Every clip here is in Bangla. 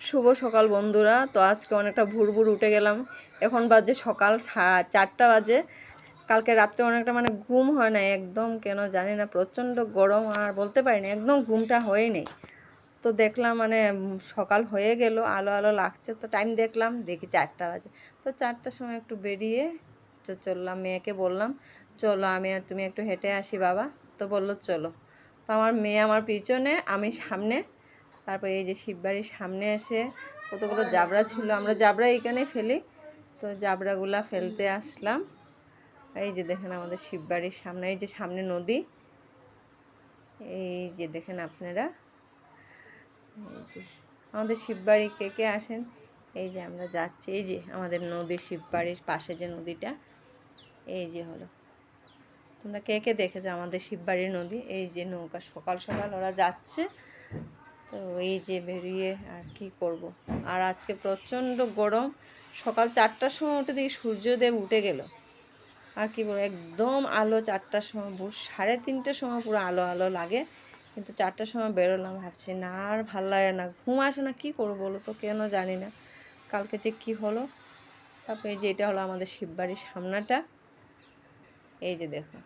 শুভ সকাল বন্ধুরা। তো আজকে অনেকটা ভোর ভোর উঠে গেলাম। এখন বাজে সকাল 4টা বাজে। কালকে রাত্রে অনেকটা ঘুম হয় না একদম, কেন জানি না, প্রচণ্ড গরম আর বলতে পারি না, একদম ঘুমটা হয়ে নেই। তো দেখলাম সকাল হয়ে গেল, আলো আলো লাগছে, তো টাইম দেখলাম, দেখি 4টা বাজে। তো 4টার সময় একটু বেরিয়ে তো চললাম, মেয়েকে বললাম চলো আমি আর তুমি একটু হেঁটে আসি বাবা। তো বললো চলো। তো আমার মেয়ে আমার পিছনে, আমি সামনে। তারপর এই যে শিববাড়ির সামনে এসে কতগুলো জাবড়া ছিল, আমরা জাবড়া এইখানে ফেলি, তো জাবড়াগুলা ফেলতে আসলাম। এই যে দেখেন আমাদের শিববাড়ির সামনে, এই যে সামনে নদী, এই যে দেখেন আপনারা, এই যে আমাদের শিববাড়ি কে কে আসেন, এই যে আমরা যাচ্ছি, এই যে আমাদের নদী, শিববাড়ির পাশে যে নদীটা, এই যে হলো, তোমরা কে কে দেখেছো আমাদের শিববাড়ির নদী। এই যে নৌকা, সকাল সকাল ওরা যাচ্ছে, তো এই যে বেরিয়ে আর কি করব। আর আজকে প্রচণ্ড গরম। সকাল 4টার সময় উঠে দেখি সূর্যদেব উঠে গেল। আর কি বলবো, একদম আলো 4টার সময়, ভোর 3:30টার সময় পুরো আলো আলো লাগে, কিন্তু 4টার সময় বেরোলাম, ভাবছি না আর ভাল লাগে না, ঘুম আসে না, কী করবো বলো তো, কেন জানি না কালকে যে কী হলো। তারপরে এই যে এটা হলো আমাদের শিববাড়ির সামনাটা, এই যে দেখো,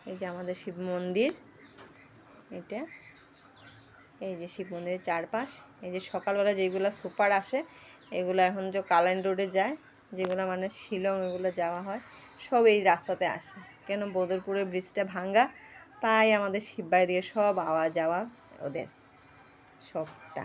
এই যে আমাদের শিব মন্দির, এটা এই যে শিব মন্দিরের চারপাশ। এই যে সকালবেলা যেগুলো সুপার আসে, এগুলো এখন যে কালাইন রোডে যায়, যেগুলো শিলং, এগুলো যাওয়া হয়, সব এই রাস্তাতে আসে। কেন, বদরপুরের ব্রিজটা ভাঙ্গা, তাই আমাদের শিববাড়ি দিয়ে সব আওয়া যাওয়া ওদের সবটা।